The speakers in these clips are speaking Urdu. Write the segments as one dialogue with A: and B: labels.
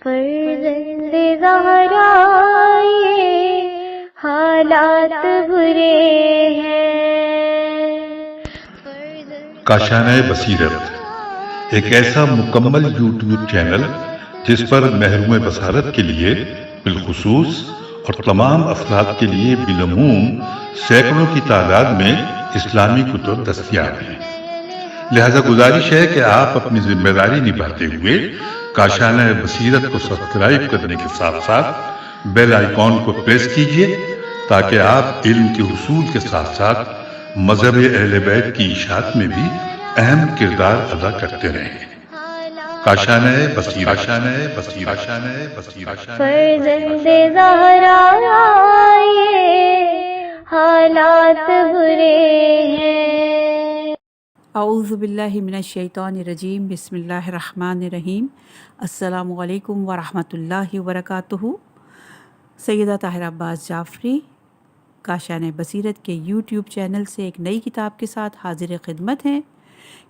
A: فرزند زہرا یہ حالات برے ہیں۔
B: کاشانۂ بصیرت ایک ایسا مکمل یوٹیوب چینل جس پر محروم بصارت کے لیے بالخصوص اور تمام افراد کے لیے بالعموم سینکڑوں کی تعداد میں اسلامی کتب دستیاب ہیں۔ لہذا گزارش ہے کہ آپ اپنی ذمہ داری نبھاتے ہوئے کاشانۂ بصیرت کو سبسکرائب کرنے کے ساتھ ساتھ بیل آئیکن کو پریس کیجیے تاکہ آپ علم کے حصول کے ساتھ ساتھ مذہب اہل بیت کی اشاعت میں بھی اہم کردار ادا کرتے رہیں۔ کاشانۂ بصیرت، کاشانۂ بصیرت، کاشانۂ بصیرت۔
A: فرزند زہرا یہ حالات برے ہیں۔
C: اعوذ باللہ من الشیطان الرجیم، بسم اللہ الرحمن الرحیم۔ السلام علیکم ورحمۃ اللہ وبرکاتہ۔ سیدہ طاہرہ عباس جعفری کاشانۂ بصیرت کے یوٹیوب چینل سے ایک نئی کتاب کے ساتھ حاضر خدمت ہیں۔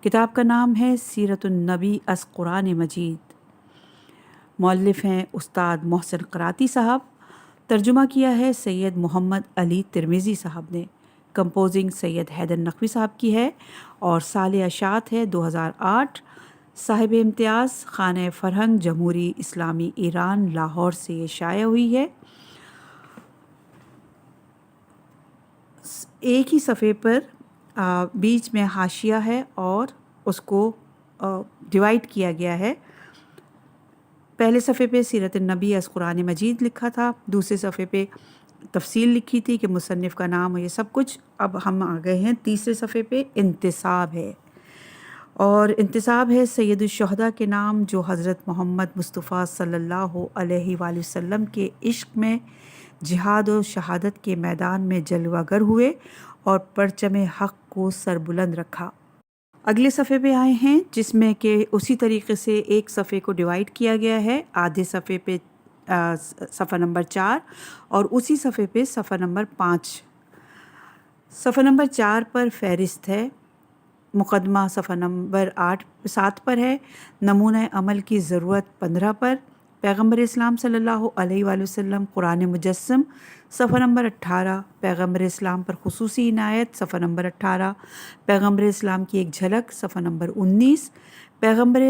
C: کتاب کا نام ہے سیرت النبی از قرآن مجید۔ مؤلف ہیں استاد محسن قراتی صاحب، ترجمہ کیا ہے سید محمد علی ترمذی صاحب نے، کمپوزنگ سید حیدر نقوی صاحب کی ہے اور سال اشاعت ہے 2008۔ صاحب امتیاز خانہ فرہنگ جمہوری اسلامی ایران لاہور سے یہ شائع ہوئی ہے۔ ایک ہی صفحے پر بیچ میں حاشیہ ہے اور اس کو ڈیوائیڈ کیا گیا ہے۔ پہلے صفحے پہ سیرت النبی از قرآن مجید لکھا تھا، دوسرے صفحے پہ تفصیل لکھی تھی کہ مصنف کا نام اور یہ سب کچھ۔ اب ہم آ گئے ہیں تیسرے صفحے پہ، انتساب ہے، اور انتساب ہے سید الشہداء کے نام جو حضرت محمد مصطفیٰ صلی اللہ علیہ وآلہ وسلم کے عشق میں جہاد و شہادت کے میدان میں جلوہ گر ہوئے اور پرچم حق کو سربلند رکھا۔ اگلے صفحے پہ آئے ہیں جس میں کہ اسی طریقے سے ایک صفحے کو ڈیوائیڈ کیا گیا ہے، آدھے صفحے پہ صفحہ نمبر 4 اور اسی صفحے پہ صفحہ نمبر 5۔ صفحہ نمبر 4 پر فہرست ہے، مقدمہ صفحہ نمبر 7 پر ہے، نمونہ عمل کی ضرورت 15 پر، پیغمبر اسلام صلی اللہ علیہ وآلہ وسلم قرآن مجسم صفحہ نمبر 18، پیغمبر اسلام پر خصوصی عنایت صفحہ نمبر 18، پیغمبر اسلام کی ایک جھلک صفحہ نمبر 19، پیغمبر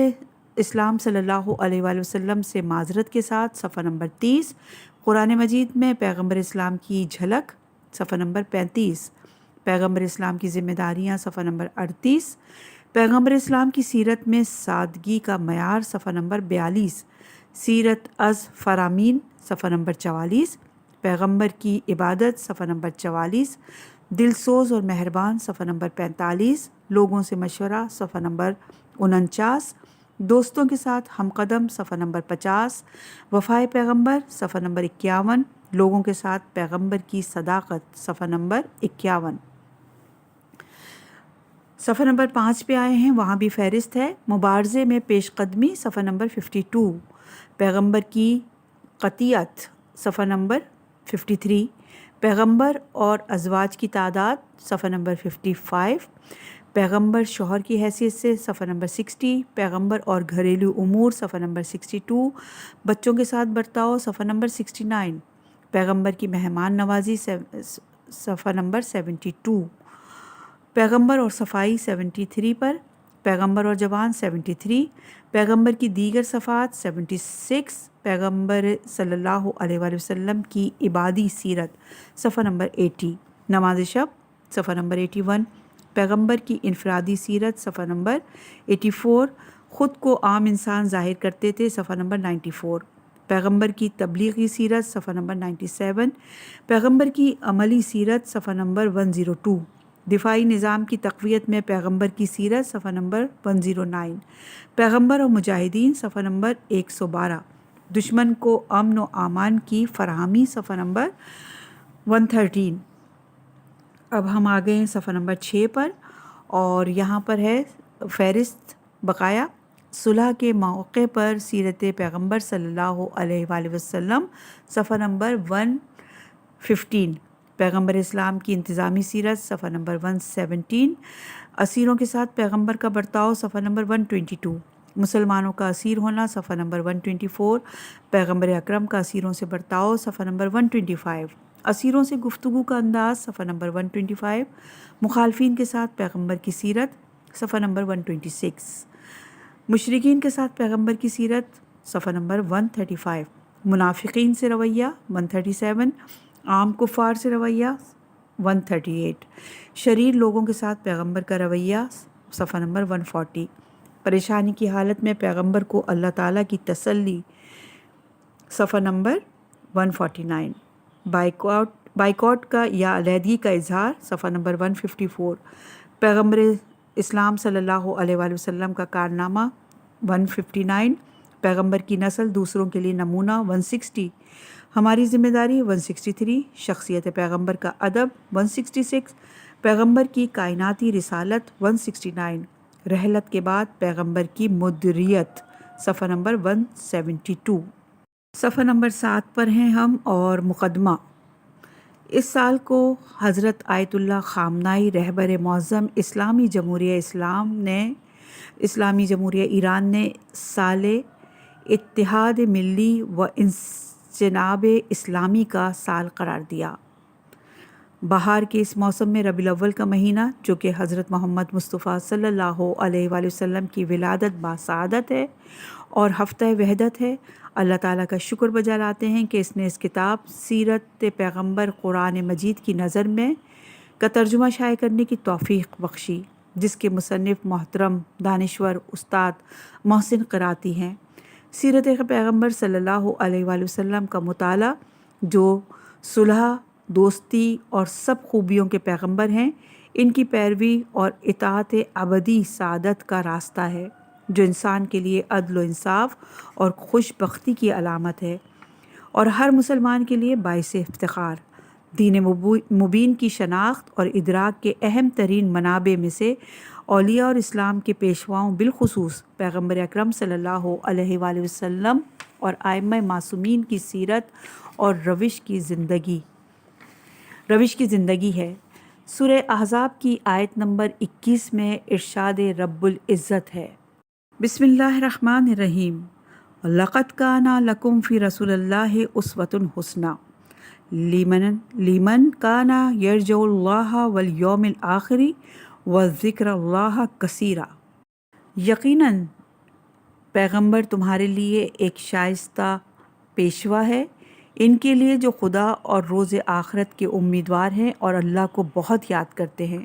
C: اسلام صلی اللہ علیہ وآلہ وسلم سے معذرت کے ساتھ صفحہ نمبر 30، قرآن مجید میں پیغمبر اسلام کی جھلک صفحہ نمبر 35، پیغمبر اسلام کی ذمہ داریاں صفحہ نمبر 38، پیغمبر اسلام کی سیرت میں سادگی کا معیار صفحہ نمبر 42، سیرت از فرامین صفحہ نمبر 44، پیغمبر کی عبادت صفحہ نمبر 44، دل سوز اور مہربان صفحہ نمبر 45، لوگوں سے مشورہ صفحہ نمبر 49، دوستوں کے ساتھ ہم قدم صفحہ نمبر 50، وفائے پیغمبر صفحہ نمبر 51، لوگوں کے ساتھ پیغمبر کی صداقت صفحہ نمبر 51۔ صفحہ نمبر 5 پہ آئے ہیں، وہاں بھی فہرست ہے، مبارزے میں پیش قدمی صفحہ نمبر 52، پیغمبر کی قطیعت صفحہ نمبر 53، پیغمبر اور ازواج کی تعداد صفحہ نمبر 55، پیغمبر شوہر کی حیثیت سے صفحہ نمبر 60، پیغمبر اور گھریلو امور صفحہ نمبر 62، بچوں کے ساتھ برتاؤ صفحہ نمبر 69، پیغمبر کی مہمان نوازی صفحہ نمبر 72، پیغمبر اور صفائی 73 پر، پیغمبر اور جوان 73، پیغمبر کی دیگر صفات 76، پیغمبر صلی اللہ علیہ وآلہ وسلم کی عبادی سیرت صفحہ نمبر 80، نماز شب صفحہ نمبر 81، پیغمبر کی انفرادی سیرت صفحہ نمبر 84، خود کو عام انسان ظاہر کرتے تھے صفحہ نمبر 94، پیغمبر کی تبلیغی سیرت صفحہ نمبر 97، پیغمبر کی عملی سیرت صفحہ نمبر 102، دفاعی نظام کی تقویت میں پیغمبر کی سیرت صفحہ نمبر 109، پیغمبر اور مجاہدین صفحہ نمبر 112، دشمن کو امن و امان کی فراہمی صفحہ نمبر 113۔ اب ہم آ گئے ہیں صفحہ نمبر 6 پر اور یہاں پر ہے فہرست بقایا، صلح کے موقع پر سیرت پیغمبر صلی اللہ علیہ وآلہ وسلم صفحہ نمبر 115، پیغمبر اسلام کی انتظامی سیرت صفحہ نمبر 117، اسیروں کے ساتھ پیغمبر کا برتاؤ صفحہ نمبر 122، مسلمانوں کا اسیر ہونا صفحہ نمبر 124، پیغمبر اکرم کا اسیروں سے برتاؤ صفحہ نمبر 125، اسیروں سے گفتگو کا انداز صفحہ نمبر 125، مخالفین کے ساتھ پیغمبر کی سیرت صفحہ نمبر 126، مشرکین کے ساتھ پیغمبر کی سیرت صفحہ نمبر 135، منافقین سے رویہ 137، عام کفار سے رویہ 138، شریر لوگوں کے ساتھ پیغمبر کا رویہ صفحہ نمبر 140، پریشانی کی حالت میں پیغمبر کو اللہ تعالیٰ کی تسلی صفحہ نمبر 149، بائیکاٹ کا یا علیحدگی کا اظہار صفحہ نمبر 154، پیغمبر اسلام صلی اللہ علیہ وآلہ وسلم کا کارنامہ 159، پیغمبر کی نسل دوسروں کے لیے نمونہ 160، ہماری ذمہ داری 163، شخصیت پیغمبر کا ادب 166، پیغمبر کی کائناتی رسالت 169، رحلت کے بعد پیغمبر کی مدریت صفحہ نمبر 172۔ صفحہ نمبر 7 پر ہیں ہم اور مقدمہ۔ اس سال کو حضرت آیت اللہ خامنائی رہبر معظم اسلامی جمہوریہ ایران نے سال اتحاد ملی و انسجام اسلامی کا سال قرار دیا۔ بہار کے اس موسم میں ربیع الاول کا مہینہ جو کہ حضرت محمد مصطفیٰ صلی اللہ علیہ وآلہ وسلم کی ولادت باسعادت ہے اور ہفتہ وحدت ہے، اللہ تعالیٰ کا شکر بجا لاتے ہیں کہ اس نے اس کتاب سیرت پیغمبر قرآن مجید کی نظر میں کا ترجمہ شائع کرنے کی توفیق بخشی، جس کے مصنف محترم دانشور استاد محسن قراتی ہیں۔ سیرت پیغمبر صلی اللہ علیہ وآلہ وسلم کا مطالعہ جو صلح، دوستی اور سب خوبیوں کے پیغمبر ہیں، ان کی پیروی اور اطاعت ابدی سعادت کا راستہ ہے، جو انسان کے لیے عدل و انصاف اور خوش بختی کی علامت ہے اور ہر مسلمان کے لیے باعث افتخار۔ دین مبین کی شناخت اور ادراک کے اہم ترین منابع میں سے اولیاء اور اسلام کے پیشواؤں بالخصوص پیغمبر اکرم صلی اللہ علیہ وآلہ وسلم اور ائمہ معصومین کی سیرت اور روش کی زندگی ہے۔ سورہ احزاب کی آیت نمبر 21 میں ارشاد رب العزت ہے، بسم اللہ الرحمن الرحیم، لقد کان لکم فی رسول اللہ اسوۃ حسنہ لمن کان یرجو اللہ والیوم الآخر وذکر اللہ کثیرا۔ یقیناً پیغمبر تمہارے لیے ایک شائستہ پیشوا ہے، ان کے لیے جو خدا اور روز آخرت کے امیدوار ہیں اور اللہ کو بہت یاد کرتے ہیں۔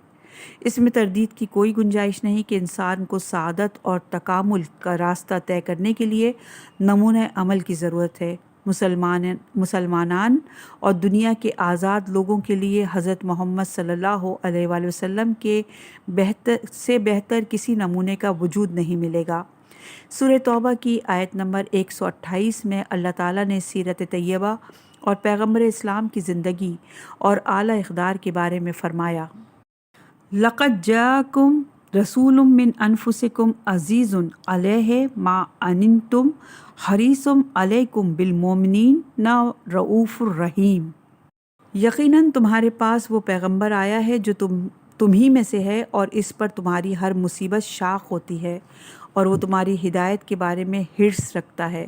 C: اس میں تردید کی کوئی گنجائش نہیں کہ انسان کو سعادت اور تکامل کا راستہ طے کرنے کے لیے نمونہ عمل کی ضرورت ہے۔ مسلمانان اور دنیا کے آزاد لوگوں کے لیے حضرت محمد صلی اللہ علیہ وآلہ وسلم کے بہتر کسی نمونے کا وجود نہیں ملے گا۔ سورہ توبہ کی آیت نمبر 128 میں اللہ تعالیٰ نے سیرت طیبہ اور پیغمبر اسلام کی زندگی اور اعلیٰ اقدار کے بارے میں فرمایا، لقد جاءکم رسول من انفسکم عزیز علیہ ما عنتم حریص علیکم بالمؤمنین رؤوف الرحیم۔ یقیناً تمہارے پاس وہ پیغمبر آیا ہے جو تم ہی میں سے ہے اور اس پر تمہاری ہر مصیبت شاق ہوتی ہے، اور وہ تمہاری ہدایت کے بارے میں حرص رکھتا ہے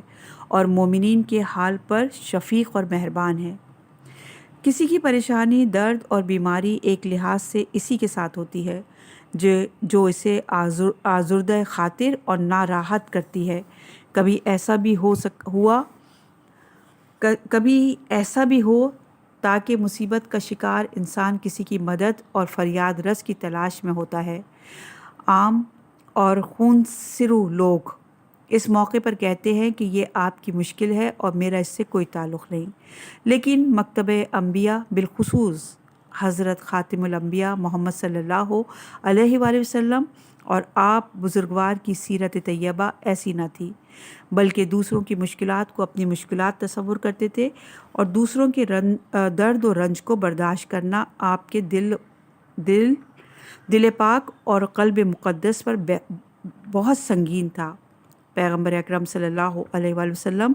C: اور مومنین کے حال پر شفیق اور مہربان ہے۔ کسی کی پریشانی، درد اور بیماری ایک لحاظ سے اسی کے ساتھ ہوتی ہے جو اسے آزردہ خاطر اور ناراحت کرتی ہے۔ کبھی ایسا بھی ہو تاکہ مصیبت کا شکار انسان کسی کی مدد اور فریاد رس کی تلاش میں ہوتا ہے۔ عام اور خونسرو لوگ اس موقع پر کہتے ہیں کہ یہ آپ کی مشکل ہے اور میرا اس سے کوئی تعلق نہیں، لیکن مکتب انبیاء بالخصوص حضرت خاتم الانبیاء محمد صلی اللہ علیہ وآلہ وسلم اور آپ بزرگوار کی سیرت طیبہ ایسی نہ تھی، بلکہ دوسروں کی مشکلات کو اپنی مشکلات تصور کرتے تھے اور دوسروں کے درد و رنج کو برداشت کرنا آپ کے دل پاک اور قلب مقدس پر بہت سنگین تھا۔ پیغمبر اکرم صلی اللہ علیہ وآلہ وسلم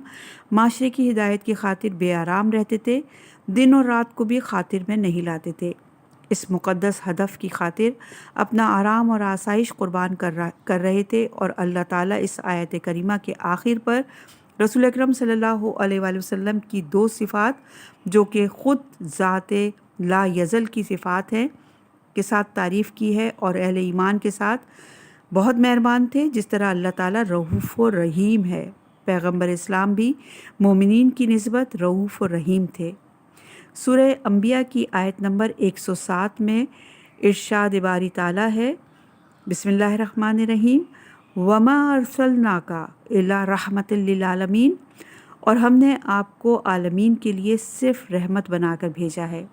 C: معاشرے کی ہدایت کی خاطر بے آرام رہتے تھے، دن اور رات کو بھی خاطر میں نہیں لاتے تھے۔ اس مقدس ہدف کی خاطر اپنا آرام اور آسائش قربان کر رہے تھے، اور اللہ تعالیٰ اس آیت کریمہ کے آخر پر رسول اکرم صلی اللہ علیہ وآلہ وسلم کی دو صفات جو کہ خود ذات لا یزل کی صفات ہیں کے ساتھ تعریف کی ہے، اور اہل ایمان کے ساتھ بہت مہربان تھے، جس طرح اللہ تعالیٰ رؤوف و رحیم ہے۔ پیغمبر اسلام بھی مومنین کی نسبت رؤوف و رحیم تھے۔ سورہ انبیاء کی آیت نمبر 107 میں ارشاد باری تعالیٰ ہے، بسم اللہ الرحمن الرحیم، وَمَا أَرْسَلْنَاكَ إِلَّا رَحْمَةً لِّلْعَالَمِينَ، اور ہم نے آپ کو عالمین کے لیے صرف رحمت بنا کر بھیجا ہے۔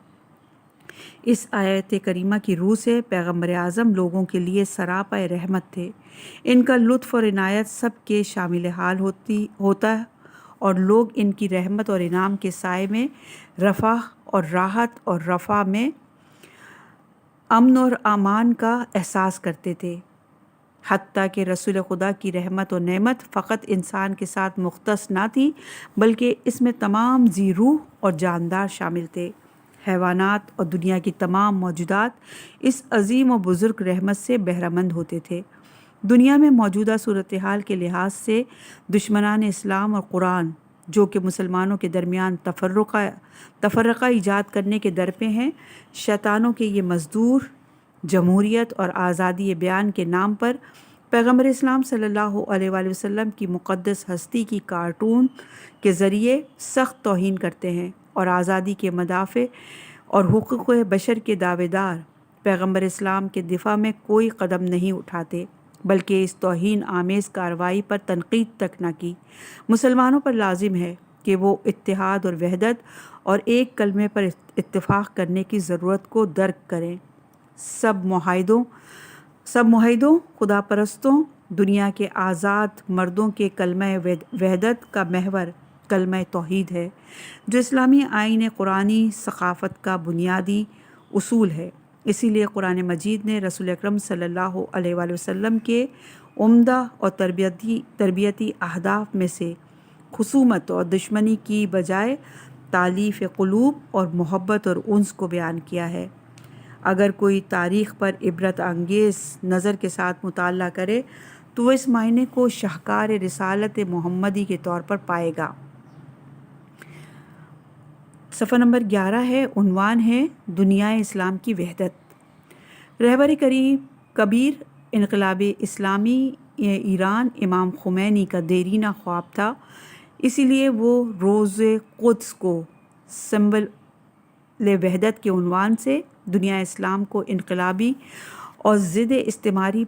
C: اس آیت کریمہ کی روح سے پیغمبر اعظم لوگوں کے لیے سراپا رحمت تھے۔ ان کا لطف اور عنایت سب کے شامل حال ہوتا ہے، اور لوگ ان کی رحمت اور انعام کے سائے میں رفاہ اور راحت اور رفع میں امن اور امان کا احساس کرتے تھے۔ حتیٰ کہ رسول خدا کی رحمت و نعمت فقط انسان کے ساتھ مختص نہ تھی، بلکہ اس میں تمام ذی روح اور جاندار شامل تھے۔ حیوانات اور دنیا کی تمام موجودات اس عظیم و بزرگ رحمت سے بہرہ مند ہوتے تھے۔ دنیا میں موجودہ صورتحال کے لحاظ سے دشمنان اسلام اور قرآن، جو کہ مسلمانوں کے درمیان تفرقہ ایجاد کرنے کے درپے ہیں، شیطانوں کے یہ مزدور جمہوریت اور آزادی بیان کے نام پر پیغمبر اسلام صلی اللہ علیہ وآلہ وسلم کی مقدس ہستی کی کارٹون کے ذریعے سخت توہین کرتے ہیں، اور آزادی کے مدافع اور حقوق بشر کے دعوے دار پیغمبر اسلام کے دفاع میں کوئی قدم نہیں اٹھاتے، بلکہ اس توہین آمیز کارروائی پر تنقید تک نہ کی۔ مسلمانوں پر لازم ہے کہ وہ اتحاد اور وحدت اور ایک کلمے پر اتفاق کرنے کی ضرورت کو درک کریں۔ سب معاہدوں خدا پرستوں دنیا کے آزاد مردوں کے کلمہ وحدت کا محور کلمہ توحید ہے، جو اسلامی آئین قرآنی ثقافت کا بنیادی اصول ہے۔ اسی لیے قرآن مجید نے رسول اکرم صلی اللہ علیہ وآلہ وسلم کے عمدہ اور تربیتی اہداف میں سے خصومت اور دشمنی کی بجائے تالیف قلوب اور محبت اور انس کو بیان کیا ہے۔ اگر کوئی تاریخ پر عبرت انگیز نظر کے ساتھ مطالعہ کرے تو وہ اس معنی کو شاہکار رسالت محمدی کے طور پر پائے گا۔ صفحہ نمبر 11 ہے، عنوان ہے دنیا اسلام کی وحدت۔ رہبر کبیر انقلاب اسلامی ایران امام خمینی کا دیرینہ خواب تھا، اسی لیے وہ روز قدس کو سمبل وحدت کے عنوان سے دنیا اسلام کو انقلابی اور ضد استعماری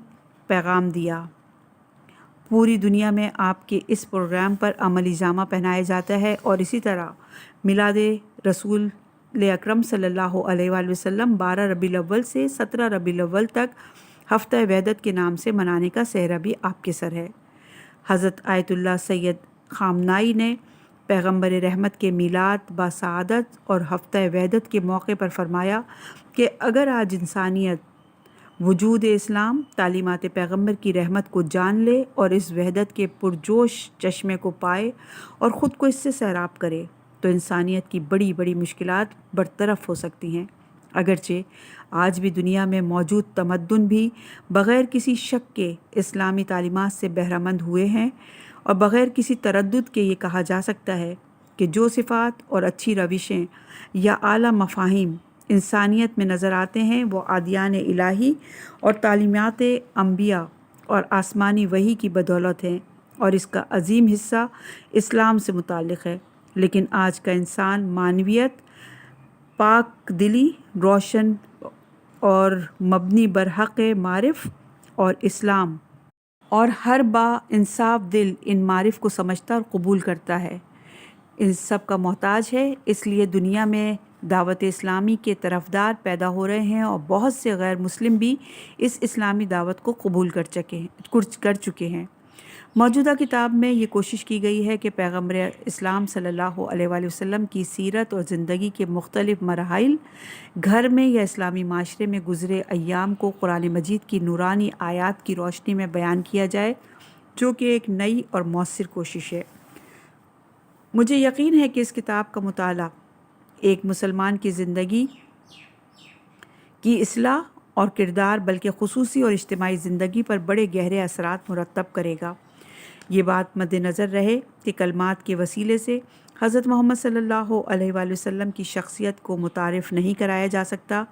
C: پیغام دیا۔ پوری دنیا میں آپ کے اس پروگرام پر عملی جامہ پہنایا جاتا ہے، اور اسی طرح میلاد رسول اکرم صلی اللہ علیہ وآلہ وسلم 12 ربیع الاول سے 17 ربیع الاول تک ہفتہ وحدت کے نام سے منانے کا سہرا بھی آپ کے سر ہے۔ حضرت آیت اللہ سید خامنائی نے پیغمبر رحمت کے میلاد باسعادت اور ہفتہ وحدت کے موقع پر فرمایا کہ اگر آج انسانیت وجود اسلام تعلیمات پیغمبر کی رحمت کو جان لے اور اس وحدت کے پرجوش چشمے کو پائے اور خود کو اس سے سیراب کرے تو انسانیت کی بڑی بڑی مشکلات برطرف ہو سکتی ہیں۔ اگرچہ آج بھی دنیا میں موجود تمدن بھی بغیر کسی شک کے اسلامی تعلیمات سے بہرہ مند ہوئے ہیں، اور بغیر کسی تردد کے یہ کہا جا سکتا ہے کہ جو صفات اور اچھی روشیں یا اعلیٰ مفاہیم انسانیت میں نظر آتے ہیں وہ ادیان الہی اور تعلیمات انبیاء اور آسمانی وحی کی بدولت ہیں، اور اس کا عظیم حصہ اسلام سے متعلق ہے۔ لیکن آج کا انسان معنویت، پاک دلی، روشن اور مبنی برحق معرف اور اسلام، اور ہر با انصاف دل ان معرف کو سمجھتا اور قبول کرتا ہے، ان سب کا محتاج ہے۔ اس لیے دنیا میں دعوت اسلامی کے طرفدار پیدا ہو رہے ہیں، اور بہت سے غیر مسلم بھی اس اسلامی دعوت کو قبول کر چکے ہیں۔ موجودہ کتاب میں یہ کوشش کی گئی ہے کہ پیغمبر اسلام صلی اللہ علیہ وآلہ وسلم کی سیرت اور زندگی کے مختلف مراحل، گھر میں یا اسلامی معاشرے میں گزرے ایام کو قرآن مجید کی نورانی آیات کی روشنی میں بیان کیا جائے، جو کہ ایک نئی اور مؤثر کوشش ہے۔ مجھے یقین ہے کہ اس کتاب کا مطالعہ ایک مسلمان کی زندگی کی اصلاح اور کردار بلکہ خصوصی اور اجتماعی زندگی پر بڑے گہرے اثرات مرتب کرے گا۔ یہ بات مد نظر رہے کہ کلمات کے وسیلے سے حضرت محمد صلی اللہ علیہ وآلہ وسلم کی شخصیت کو متعارف نہیں کرایا جا سکتا،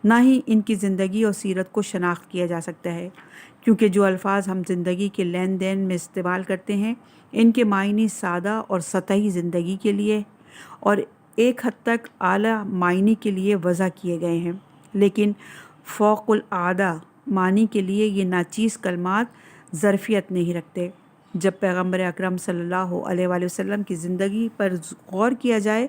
C: نہ ہی ان کی زندگی اور سیرت کو شناخت کیا جا سکتا ہے، کیونکہ جو الفاظ ہم زندگی کے لین دین میں استعمال کرتے ہیں ان کے معنی سادہ اور سطحی زندگی کے لیے اور ایک حد تک اعلیٰ معنی کے لیے وضع کیے گئے ہیں، لیکن فوق العادہ معنی کے لیے یہ ناچیز کلمات ظرفیت نہیں رکھتے۔ جب پیغمبر اکرم صلی اللہ علیہ وآلہ وسلم کی زندگی پر غور کیا جائے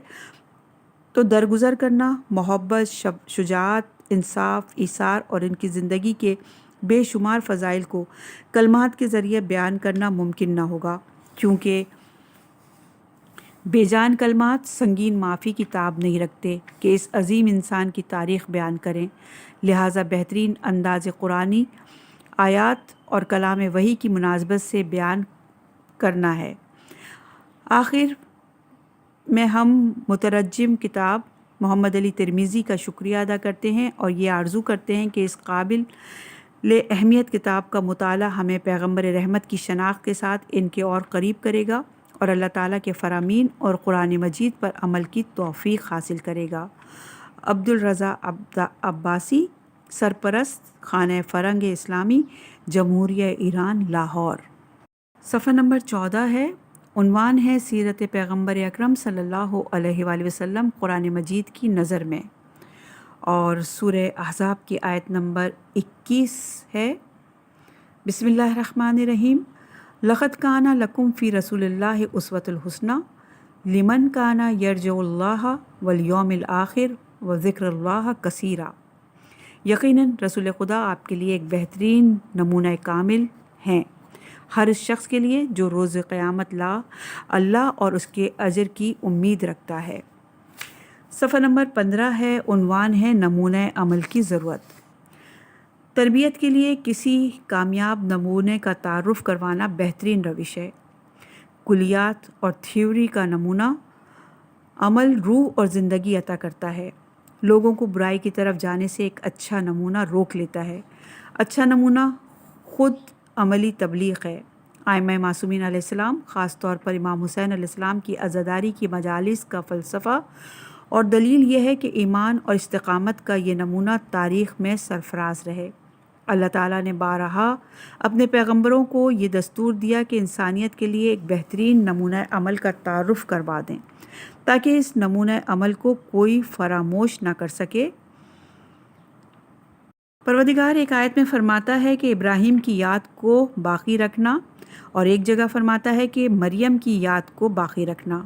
C: تو درگزر کرنا، محبت، شجاعت، انصاف، ایثار اور ان کی زندگی کے بے شمار فضائل کو کلمات کے ذریعے بیان کرنا ممکن نہ ہوگا، کیونکہ بے جان کلمات سنگین معافی کی تاب نہیں رکھتے کہ اس عظیم انسان کی تاریخ بیان کریں، لہٰذا بہترین انداز قرآنی آیات اور کلام وحی کی مناسبت سے بیان کرنا ہے۔ آخر میں ہم مترجم کتاب محمد علی ترمیزی کا شکریہ ادا کرتے ہیں اور یہ آرزو کرتے ہیں کہ اس قابل اہمیت کتاب کا مطالعہ ہمیں پیغمبر رحمت کی شناخت کے ساتھ ان کے اور قریب کرے گا اور اللہ تعالیٰ کے فرامین اور قرآن مجید پر عمل کی توفیق حاصل کرے گا۔ عبدالرضا عباسی، سرپرست، خانہ فرنگ اسلامی، جمہوریہ ایران، لاہور۔ صفحہ نمبر 14 ہے۔ عنوان ہے سیرت پیغمبر اکرم صلی اللہ علیہ وآلہ وسلم قرآن مجید کی نظر میں، اور سورہ احزاب کی آیت نمبر 21 ہے۔ بسم اللہ الرحمن الرحیم۔ لقد کان لکم فی رسول اللہ اسوۃ الحسنہ لمن کان یرجو اللہ والیوم الآخر وذکر اللہ کثیرا۔ یقیناً رسول خدا آپ کے لیے ایک بہترین نمونہ کامل ہیں ہر اس شخص کے لیے جو روز قیامت اللہ اور اس کے اجر کی امید رکھتا ہے۔ صفحہ نمبر 15 ہے۔ عنوان ہے نمونہ عمل کی ضرورت۔ تربیت کے لیے کسی کامیاب نمونے کا تعارف کروانا بہترین روش ہے۔ کلیات اور تھیوری کا نمونہ عمل روح اور زندگی عطا کرتا ہے، لوگوں کو برائی کی طرف جانے سے ایک اچھا نمونہ روک لیتا ہے۔ اچھا نمونہ خود عملی تبلیغ ہے۔ ائمہ معصومین علیہ السلام، خاص طور پر امام حسین علیہ السلام کی عزاداری کی مجالس کا فلسفہ اور دلیل یہ ہے کہ ایمان اور استقامت کا یہ نمونہ تاریخ میں سرفراز رہے۔ اللہ تعالیٰ نے بارہا اپنے پیغمبروں کو یہ دستور دیا کہ انسانیت کے لیے ایک بہترین نمونہ عمل کا تعارف کروا دیں تاکہ اس نمونہ عمل کو کوئی فراموش نہ کر سکے۔ پروردگار ایک آیت میں فرماتا ہے کہ ابراہیم کی یاد کو باقی رکھنا، اور ایک جگہ فرماتا ہے کہ مریم کی یاد کو باقی رکھنا۔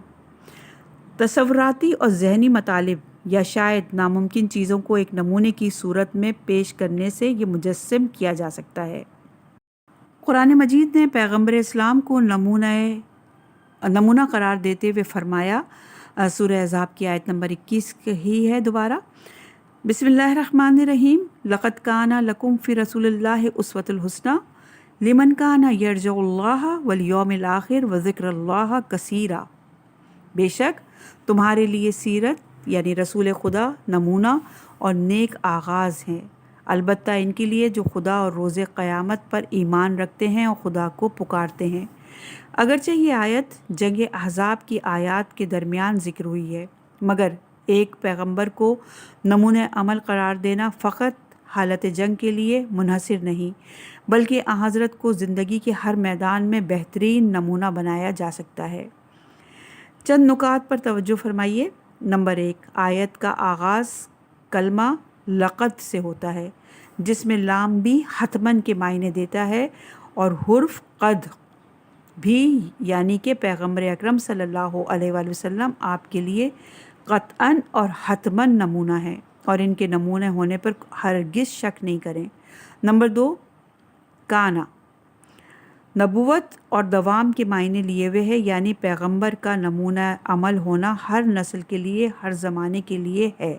C: تصوراتی اور ذہنی مطالب یا شاید ناممکن چیزوں کو ایک نمونے کی صورت میں پیش کرنے سے یہ مجسم کیا جا سکتا ہے۔ قرآن مجید نے پیغمبر اسلام کو نمونہ قرار دیتے ہوئے فرمایا، سورہ احزاب کی آیت نمبر 21 ہی ہے دوبارہ۔ بسم اللہ الرحمن الرحیم۔ لقد کان لکم فی رسول اللہ اسوۃ الحسنہ لمن کان یرجو اللہ والیوم الآخر وذکر اللہ کثیرا۔ بے شک تمہارے لیے سیرت یعنی رسول خدا نمونہ اور نیک آغاز ہیں، البتہ ان کے لیے جو خدا اور روز قیامت پر ایمان رکھتے ہیں اور خدا کو پکارتے ہیں۔ اگرچہ یہ آیت جنگ احزاب کی آیات کے درمیان ذکر ہوئی ہے، مگر ایک پیغمبر کو نمونہ عمل قرار دینا فقط حالت جنگ کے لیے منحصر نہیں، بلکہ حضرت کو زندگی کے ہر میدان میں بہترین نمونہ بنایا جا سکتا ہے۔ چند نکات پر توجہ فرمائیے۔ نمبر 1، آیت کا آغاز کلمہ لقد سے ہوتا ہے، جس میں لام بھی حتماً کے معنی دیتا ہے اور حرف قد بھی، یعنی کہ پیغمبر اکرم صلی اللہ علیہ وآلہ وسلم آپ کے لیے قطعاً اور حتماً نمونہ ہے اور ان کے نمونہ ہونے پر ہرگز شک نہیں کریں۔ نمبر 2، کانا نبوت اور دوام کے معنی لیے ہوئے ہے، یعنی پیغمبر کا نمونہ عمل ہونا ہر نسل کے لیے، ہر زمانے کے لیے ہے۔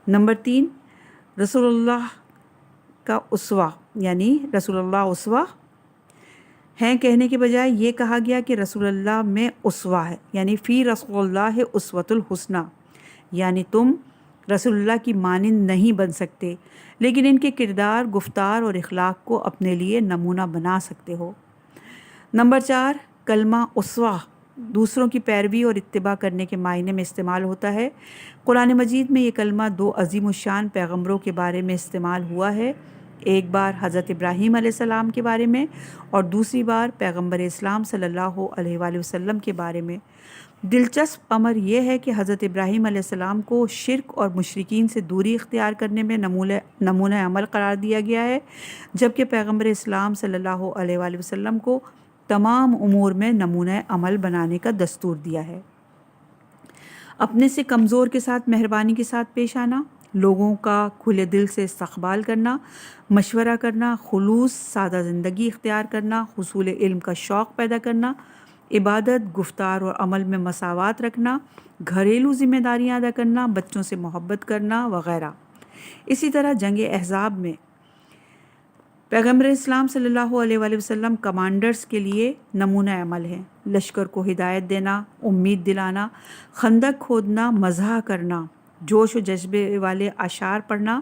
C: نمبر 3، رسول اللہ کا اسوہ، یعنی رسول اللہ اسوہ ہیں کہنے کے بجائے یہ کہا گیا کہ رسول اللہ میں اسوہ ہے، یعنی فی رسول اللہ اسوۃ الحسنہ، یعنی تم رسول اللہ کی مانند نہیں بن سکتے، لیکن ان کے کردار، گفتار اور اخلاق کو اپنے لیے نمونہ بنا سکتے ہو۔ نمبر 4، کلمہ اسوہ دوسروں کی پیروی اور اتباع کرنے کے معنی میں استعمال ہوتا ہے۔ قرآن مجید میں یہ کلمہ 2 عظیم الشان پیغمبروں کے بارے میں استعمال ہوا ہے، ایک بار حضرت ابراہیم علیہ السلام کے بارے میں اور دوسری بار پیغمبر اسلام صلی اللہ علیہ وآلہ وسلم کے بارے میں۔ دلچسپ امر یہ ہے کہ حضرت ابراہیم علیہ السلام کو شرک اور مشرکین سے دوری اختیار کرنے میں نمونہ عمل قرار دیا گیا ہے، جبکہ پیغمبر اسلام صلی اللہ علیہ وآلہ وسلم کو تمام امور میں نمونہ عمل بنانے کا دستور دیا ہے۔ اپنے سے کمزور کے ساتھ مہربانی کے ساتھ پیش آنا، لوگوں کا کھلے دل سے استقبال کرنا، مشورہ کرنا، خلوص سادہ زندگی اختیار کرنا، حصول علم کا شوق پیدا کرنا، عبادت، گفتار اور عمل میں مساوات رکھنا، گھریلو ذمہ داریاں ادا کرنا، بچوں سے محبت کرنا وغیرہ۔ اسی طرح جنگ احزاب میں پیغمبر اسلام صلی اللہ علیہ وآلہ وسلم کمانڈرز کے لیے نمونہ عمل ہیں۔ لشکر کو ہدایت دینا، امید دلانا، خندق کھودنا، مزاح کرنا، جوش و جذبے والے اشعار پڑھنا،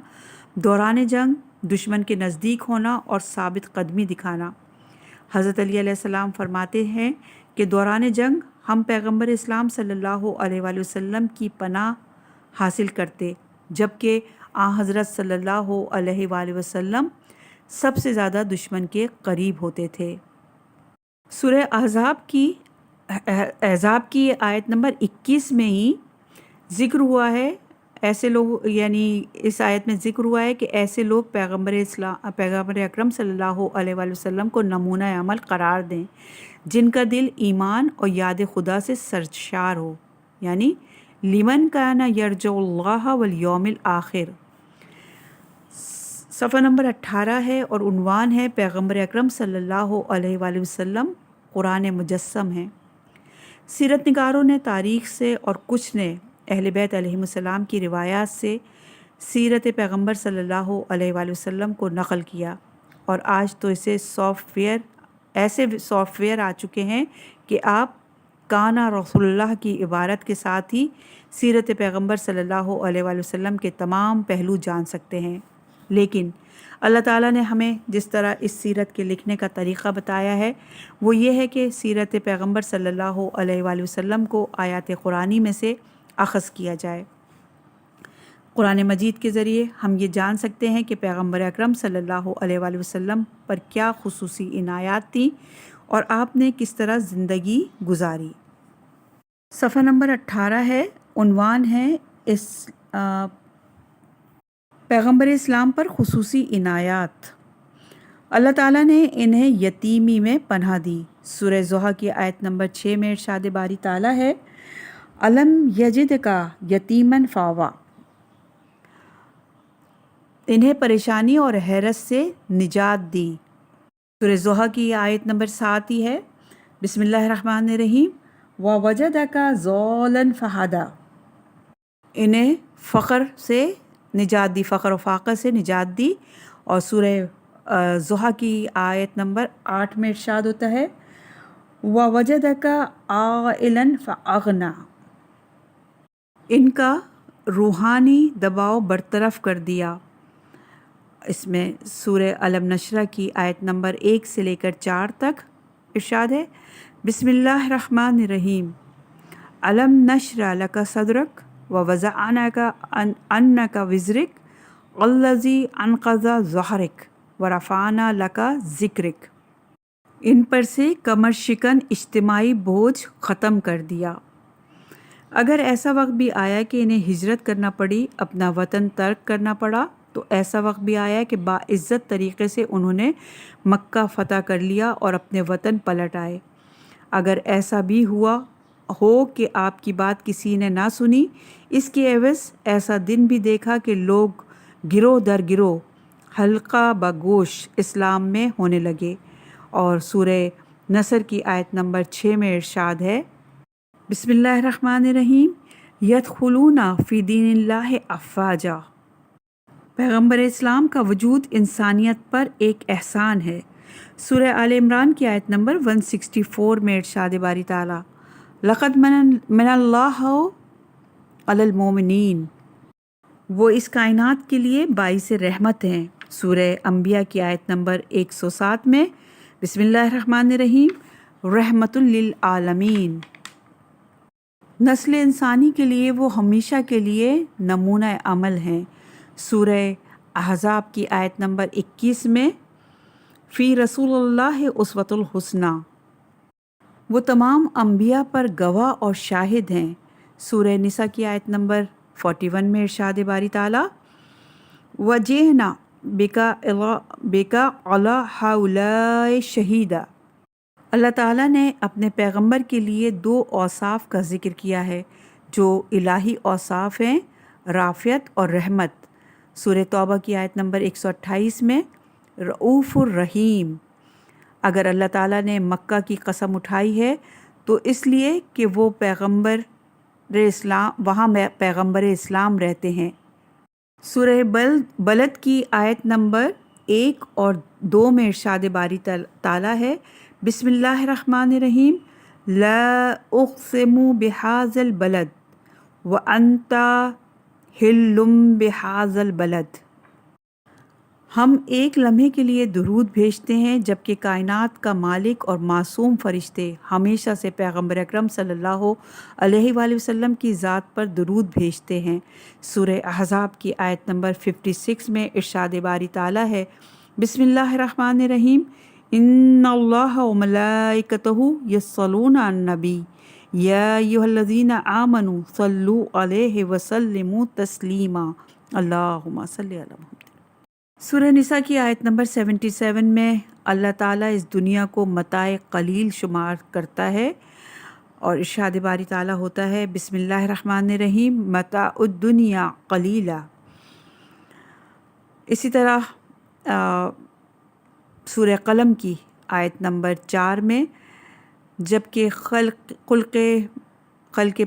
C: دوران جنگ دشمن کے نزدیک ہونا اور ثابت قدمی دکھانا۔ حضرت علی علیہ السلام فرماتے ہیں کہ دوران جنگ ہم پیغمبر اسلام صلی اللہ علیہ وآلہ وسلم کی پناہ حاصل کرتے، جبکہ حضرت صلی اللہ علیہ وآلہ وسلم سب سے زیادہ دشمن کے قریب ہوتے تھے۔ سورہ احزاب کی آیت نمبر 21 میں ہی ذکر ہوا ہے، ایسے لوگ، یعنی اس آیت میں ذکر ہوا ہے کہ ایسے لوگ پیغمبر اکرم صلی اللہ علیہ وآلہ وسلم کو نمونہ عمل قرار دیں جن کا دل ایمان اور یاد خدا سے سرشار ہو، یعنی لمن کان یرجو اللہ والیوم الآخر۔ صفحہ نمبر 18 ہے اور عنوان ہے پیغمبر اکرم صلی اللہ علیہ وآلہ وسلم قرآن مجسم ہیں۔ سیرت نگاروں نے تاریخ سے اور کچھ نے اہل بیت علیہم السلام کی روایات سے سیرت پیغمبر صلی اللہ علیہ وآلہ وسلم کو نقل کیا، اور آج تو ایسے سافٹ ویئر آ چکے ہیں کہ آپ کانا رسول اللہ کی عبارت کے ساتھ ہی سیرت پیغمبر صلی اللہ علیہ وآلہ وسلم کے تمام پہلو جان سکتے ہیں۔ لیکن اللہ تعالیٰ نے ہمیں جس طرح اس سیرت کے لکھنے کا طریقہ بتایا ہے وہ یہ ہے کہ سیرت پیغمبر صلی اللہ علیہ وآلہ وسلم کو آیات قرآنی میں سے اخذ کیا جائے۔ قرآن مجید کے ذریعے ہم یہ جان سکتے ہیں کہ پیغمبر اکرم صلی اللہ علیہ وآلہ وسلم پر کیا خصوصی عنایات تھیں اور آپ نے کس طرح زندگی گزاری۔ صفحہ نمبر 18 ہے، عنوان ہے اس پیغمبر اسلام پر خصوصی عنایات۔ اللہ تعالیٰ نے انہیں یتیمی میں پناہ دی۔ سورہ زحا کی آیت نمبر 6 میں ارشاد باری تعالیٰ ہے، علم یجدک یتیمن فاوا، انہیں پریشانی اور حیرت سے نجات دی۔ سورہ زحا کی آیت نمبر 7 ہی ہے، بسم اللہ الرحمن الرحیم، ووجدک ضالا فہدی، انہیں فقر سے نجات دی، فقر و فاقہ سے نجات دی۔ اور سورہ زحا کی آیت نمبر 8 میں ارشاد ہوتا ہے، ووجدک عائلا فاغنی، ان کا روحانی دباؤ برطرف کر دیا۔ اس میں سورہ علم نشرہ کی آیت نمبر 1 سے لے کر 4 تک ارشاد ہے، بسم اللہ الرحمن الرحیم، علم نشرح لک صدرک ووضعنا عنک وزرک الذی انقض ظہرک ورفعنا لک ذکرک، ان پر سے کمر شکن اجتماعی بوجھ ختم کر دیا۔ اگر ایسا وقت بھی آیا کہ انہیں ہجرت کرنا پڑی، اپنا وطن ترک کرنا پڑا، تو ایسا وقت بھی آیا کہ باعزت طریقے سے انہوں نے مکہ فتح کر لیا اور اپنے وطن پلٹ آئے۔ اگر ایسا بھی ہوا ہو کہ آپ کی بات کسی نے نہ سنی، اس کی عوض ایسا دن بھی دیکھا کہ لوگ گروہ در گروہ حلقہ بگوش اسلام میں ہونے لگے۔ اور سورہ نصر کی آیت نمبر 6 میں ارشاد ہے، بسم اللہ الرحمن الرحیم، یدخلون فی دین اللہ افواجا، پیغمبر اسلام کا وجود انسانیت پر ایک احسان ہے۔ سورہ آل عمران کی آیت نمبر 164 میں ارشاد باری تعالیٰ، لقد من اللہ علی المومنین، وہ اس کائنات کے لیے باعث رحمت ہیں۔ سورہ انبیاء کی آیت نمبر 107 میں بسم اللہ الرحمن الرحیم رحمت للعالمین، نسل انسانی کے لیے وہ ہمیشہ کے لیے نمونہ عمل ہیں۔ سورہ احزاب کی آیت نمبر 21 میں فی رسول اللہ اسوۃ الحسنہ، وہ تمام انبیاء پر گواہ اور شاہد ہیں۔ سورہ نساء کی آیت نمبر 41 میں ارشاد باری تعالیٰ وجئنا بک علی ہؤلاء شہیدا، اللہ تعالیٰ نے اپنے پیغمبر کے لیے 2 اوصاف کا ذکر کیا ہے جو الہی اوصاف ہیں، رافعت اور رحمت۔ سورہ توبہ کی آیت نمبر 128 میں رؤوف الرحیم، اگر اللہ تعالیٰ نے مکہ کی قسم اٹھائی ہے تو اس لیے کہ وہ وہاں پیغمبر اسلام رہتے ہیں۔ سورہ بلد کی آیت نمبر 1 اور 2 میں ارشاد باری تعالیٰ ہے بسم اللہ الرحمن الرحیم لا اقسم بہذا البلد وانت حل بہذا البلد، ہم ایک لمحے کے لیے درود بھیجتے ہیں جبکہ کائنات کا مالک اور معصوم فرشتے ہمیشہ سے پیغمبر اکرم صلی اللہ علیہ وآلہ وسلم کی ذات پر درود بھیجتے ہیں۔ سورہ احزاب کی آیت نمبر 56 میں ارشاد باری تعالیٰ ہے بسم اللہ الرحمن الرحیم ان اللہ وملائکتہ یصلون علی النبی یا ایھا الذین آمنوا صلوا علیہ وسلموا تسلیما اللہم صلی علی محمد۔ سورہ نساء کی آیت نمبر 77 میں اللہ تعالیٰ اس دنیا کو متاع قلیل شمار کرتا ہے اور ارشاد باری تعالیٰ ہوتا ہے بسم اللہ الرحمن الرحیم متاع الدنیا قلیلا۔ اسی طرح سورہ قلم کی آیت نمبر 4 میں جبکہ خلق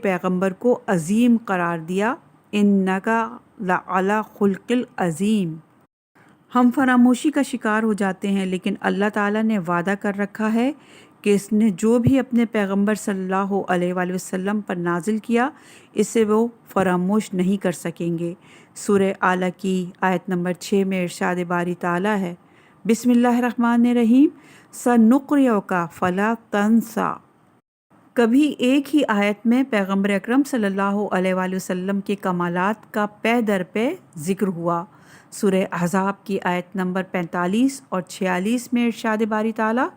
C: پیغمبر کو عظیم قرار دیا انکا لعلی خلق العظیم، ہم فراموشی کا شکار ہو جاتے ہیں لیکن اللہ تعالیٰ نے وعدہ کر رکھا ہے کہ اس نے جو بھی اپنے پیغمبر صلی اللہ علیہ وآلہ وسلم پر نازل کیا اسے وہ فراموش نہیں کر سکیں گے۔ سورہ اعلیٰ کی آیت نمبر 6 میں ارشاد باری تعالیٰ ہے بسم اللہ الرحمن الرحیم سنقرئک فلا تنسیٰ، کبھی ایک ہی آیت میں پیغمبر اکرم صلی اللہ علیہ وآلہ وسلم کے کمالات کا پے در پے ذکر ہوا۔ سورہ احزاب کی آیت نمبر 45 اور 46 میں ارشاد باری تعالیٰ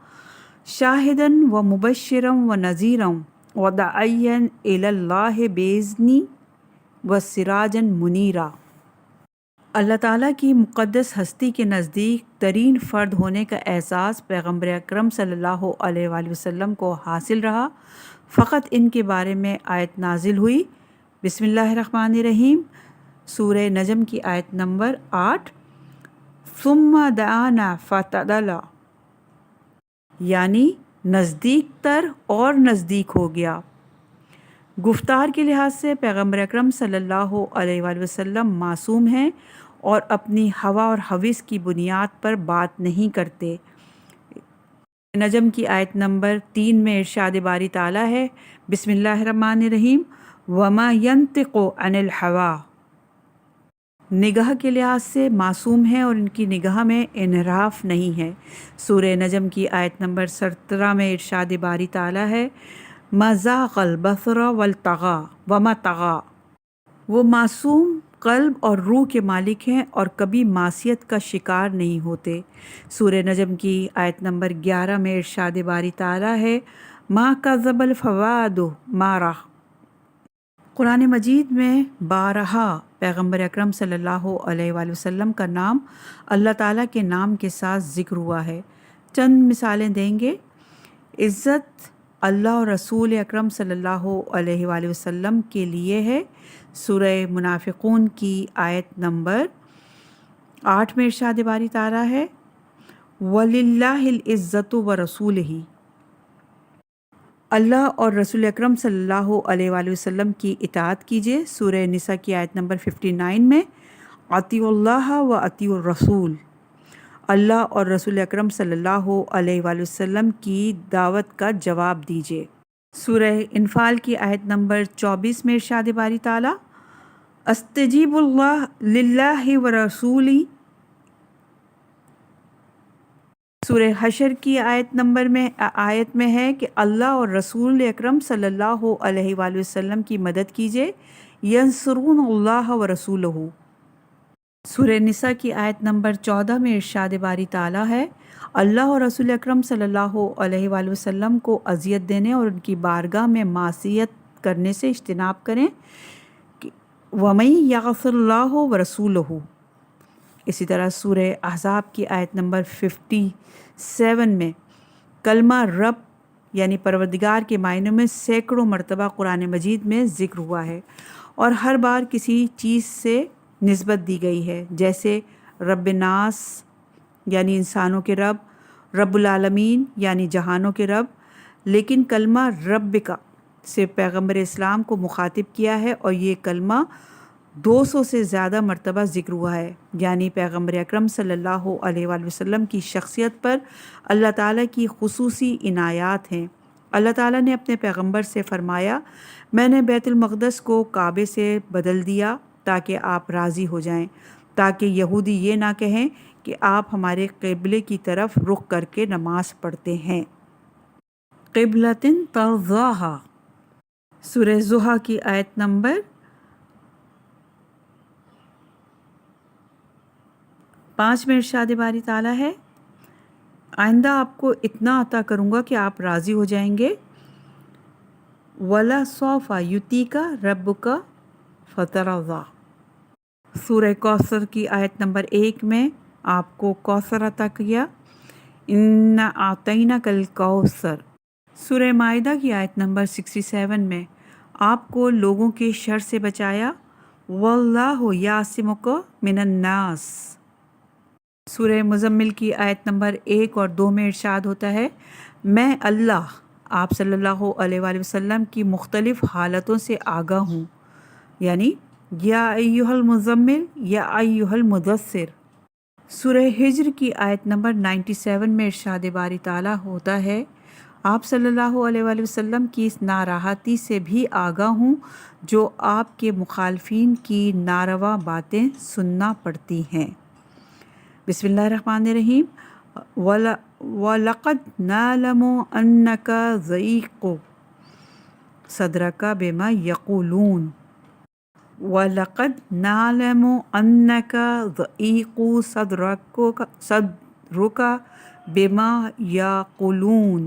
C: شاہداً و مبشراً و نذیراً و داعیاً الی اللہ بإذنہ و سراجاً منیرا، اللہ تعالیٰ کی مقدس ہستی کے نزدیک ترین فرد ہونے کا اعزاز پیغمبر اکرم صلی اللہ علیہ وآلہ وسلم کو حاصل رہا۔ فقط ان کے بارے میں آیت نازل ہوئی بسم اللہ الرحمن الرحیم سورہ نجم کی آیت نمبر 8 ثم دعانا فتدلی، یعنی نزدیک تر اور نزدیک ہو گیا۔ گفتار کے لحاظ سے پیغمبر اکرم صلی اللہ علیہ وآلہ وسلم معصوم ہیں اور اپنی ہوا اور ہوس کی بنیاد پر بات نہیں کرتے۔ نجم کی آیت نمبر 3 میں ارشاد باری تعالیٰ ہے بسم اللہ الرحمن الرحیم وما ينطق عن الهوى، نگاہ کے لحاظ سے معصوم ہیں اور ان کی نگاہ میں انحراف نہیں ہے۔ سورہ نجم کی آیت نمبر 17 میں ارشاد باری تعالیٰ ہے ما زاغ البصر وما طغى، وہ معصوم قلب اور روح کے مالک ہیں اور کبھی معصیت کا شکار نہیں ہوتے۔ سورہ نجم کی آیت نمبر 11 میں ارشاد باری تعالیٰ ہے ما کذب الفؤاد ما رأى، قرآن مجید میں بارہا پیغمبر اکرم صلی اللہ علیہ وآلہ وسلم کا نام اللہ تعالیٰ کے نام کے ساتھ ذکر ہوا ہے۔ چند مثالیں دیں گے۔ عزت اللہ اور رسول اکرم صلی اللہ علیہ وآلہ وسلم کے لیے ہے۔ سورہ منافقون کی آیت نمبر 8 میں ارشاد باری تعالیٰ ہے وَلِلَّهِ الْعِزَّةُ وَرَسُولِهِ، اللہ اور رسول اکرم صلی اللہ علیہ وآلہ وسلم کی اطاعت کیجیے۔ سورہ نساء کی آیت نمبر 59 میں اطیعوا اللہ و اطیعوا الرسول، اللہ اور رسول اکرم صلی اللہ علیہ وآلہ وسلم کی دعوت کا جواب دیجیے۔ سورہ انفال کی آیت نمبر 24 میں ارشاد باری تعالیٰ استجیب اللہ للہ و رسولی، سورہ حشر کی آیت میں ہے کہ اللہ اور رسول اکرم صلی اللہ علیہ وآلہ وسلم کی مدد کیجیے، ینصرون اللہ و رسولہ۔ سورہ نساء کی آیت نمبر 14 میں ارشاد باری تعالیٰ ہے، اللہ اور رسول اکرم صلی اللہ علیہ وآلہ وسلم کو اذیت دینے اور ان کی بارگاہ میں معصیت کرنے سے اجتناب کریں، وَمَن يَعْصِ اللَّهَ وَرَسُولَهُ۔ اسی طرح سورہ احزاب کی آیت نمبر 57 میں کلمہ رب یعنی پروردگار کے معنی میں سینکڑوں مرتبہ قرآن مجید میں ذکر ہوا ہے، اور ہر بار کسی چیز سے نسبت دی گئی ہے، جیسے رب ناس یعنی انسانوں کے رب، رب العالمین یعنی جہانوں کے رب، لیکن کلمہ رب کا سے پیغمبر اسلام کو مخاطب کیا ہے، اور یہ کلمہ 200 سے زیادہ مرتبہ ذکر ہوا ہے، یعنی پیغمبر اکرم صلی اللہ علیہ وآلہ وسلم کی شخصیت پر اللہ تعالیٰ کی خصوصی عنایات ہیں۔ اللہ تعالیٰ نے اپنے پیغمبر سے فرمایا، میں نے بیت المقدس کو کعبے سے بدل دیا تاکہ آپ راضی ہو جائیں، تاکہ یہودی یہ نہ کہیں کہ آپ ہمارے قبلے کی طرف رخ کر کے نماز پڑھتے ہیں۔ قبلۃ ترضاھا، سورہ زحا کی آیت نمبر 5 میں ارشاد باری تعالیٰ ہے، آئندہ آپ کو اتنا عطا کروں گا کہ آپ راضی ہو جائیں گے، وَلَسَوْفَ يُعْطِيكَ رَبُّكَ فَتَرْضَىٰ۔ سورہ کوثر کی آیت نمبر 1 میں آپ کو کوثر عطا کیا، اِنَّا أَعْطَيْنَاكَ الْكَوْثَرَ۔ سورہ مائدہ کی آیت نمبر 67 میں آپ کو لوگوں کے شر سے بچایا، وَاللَّهُ يَعْصِمُكَ مِنَ النَّاسِ۔ سورہ مزمل کی آیت نمبر 1 اور 2 میں ارشاد ہوتا ہے، میں اللہ آپ صلی اللہ علیہ وآلہ وسلم کی مختلف حالتوں سے آگاہ ہوں، یعنی یا ایھا المزمل یا ایھا المدثر۔ سورہ ہجر کی آیت نمبر 97 میں ارشاد باری تعالیٰ ہوتا ہے، آپ صلی اللہ علیہ وآلہ وسلم کی اس ناراحتی سے بھی آگاہ ہوں جو آپ کے مخالفین کی ناروا باتیں سننا پڑتی ہیں۔ بسم اللہ الرحمن الرحیم، وَلَقَدْ نَعْلَمُ أَنَّكَ ضَيِّقُ صَدْرَكَ بِمَا يَقُولُونَ۔ وَلَقَدْ نَعْلَمُ أَنَّكَ ضَيِّقُ صَدْرُكَ بِمَا يَقُولُونَ۔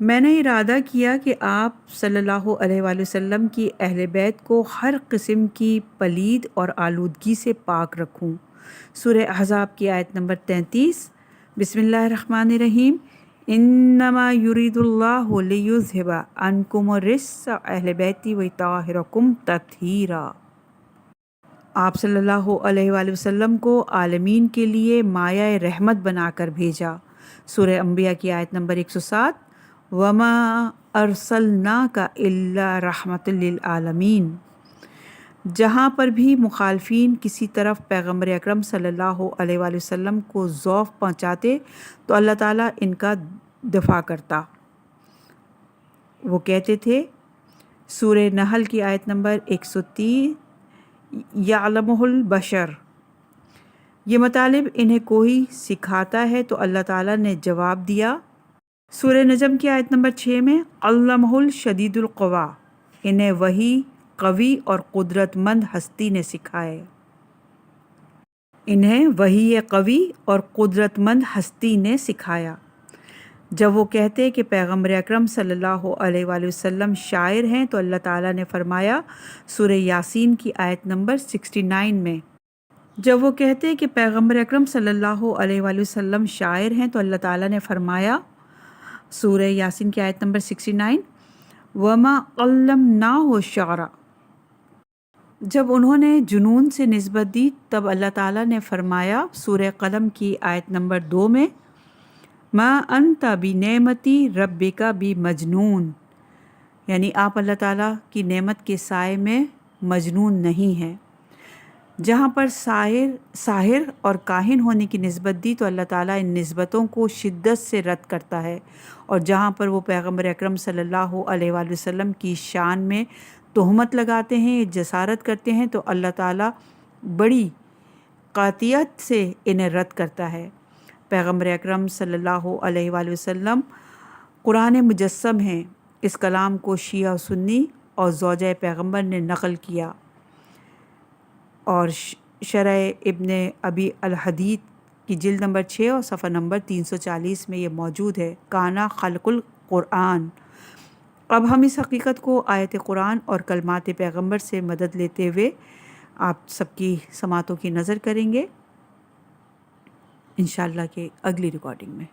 C: میں نے ارادہ کیا کہ آپ صلی اللہ علیہ وآلہ وسلم کی اہل بیت کو ہر قسم کی پلید اور آلودگی سے پاک رکھوں۔ سورہ احزاب کی آیت نمبر 33، بسم اللہ الرحمن الرحیم، انما یرید اللہ لیذھب عنکم الرجس اہل بیتی ویطہرکم تطہیرا۔ آپ صلی اللہ علیہ وآلہ وسلم کو عالمین کے لیے مایہ رحمت بنا کر بھیجا۔ سورہ انبیاء کی آیت نمبر 107، وما ارسلناک الا رحمۃ للعالمین۔ جہاں پر بھی مخالفین کسی طرف پیغمبر اکرم صلی اللہ علیہ وآلہ وسلم کو ضعف پہنچاتے تو اللہ تعالیٰ ان کا دفاع کرتا۔ وہ کہتے تھے، سورہ نحل کی آیت نمبر 130، یعلمہ البشر، یہ مطالب انہیں کوئی سکھاتا ہے تو اللہ تعالیٰ نے جواب دیا۔ سورہ نجم کی آیت نمبر 6 میں، علمہ الشدید القویٰ، انہیں وہی قوی اور قدرت مند ہستی نے سکھائے۔ انہیں وحی قوی اور قدرت مند ہستی نے سکھایا۔ جب وہ کہتے کہ پیغمبر اکرم صلی اللہ علیہ وآلہ وسلم شاعر ہیں تو اللہ تعالیٰ نے فرمایا، سورہ یاسین کی آیت نمبر 69 میں، جب وہ کہتے کہ پیغمبر اکرم صلی اللہ علیہ وآلہ وسلم شاعر ہیں تو اللہ تعالیٰ نے فرمایا، سورہ یاسین کی آیت نمبر 69، وَمَا عَلَّمْنَاهُ الشَّعْرَ۔ جب انہوں نے جنون سے نسبت دی تب اللہ تعالیٰ نے فرمایا، سورہ قلم کی آیت نمبر 2 میں، مَا أَنْتَ بِنِعْمَتِ رَبِّكَ بِمَجْنُونٍ، یعنی آپ اللہ تعالیٰ کی نعمت کے سائے میں مجنون نہیں ہیں۔ جہاں پر ساحر اور کاہن ہونے کی نسبت دی تو اللہ تعالیٰ ان نسبتوں کو شدت سے رد کرتا ہے، اور جہاں پر وہ پیغمبر اکرم صلی اللہ علیہ وآلہ وسلم کی شان میں تہمت لگاتے ہیں، جسارت کرتے ہیں تو اللہ تعالیٰ بڑی قاطعیت سے انہیں رد کرتا ہے۔ پیغمبر اکرم صلی اللہ علیہ وآلہ وسلم قرآن مجسم ہیں۔ اس کلام کو شیعہ و سنی اور زوجہ پیغمبر نے نقل کیا، اور شرح ابن ابی الحدید کی جلد نمبر 6 اور صفحہ نمبر 340 میں یہ موجود ہے۔ کانا خلق القرآن۔ اب ہم اس حقیقت کو آیت قرآن اور کلمات پیغمبر سے مدد لیتے ہوئے آپ سب کی سماعتوں کی نظر کریں گے انشاءاللہ کہ اگلی ریکارڈنگ میں۔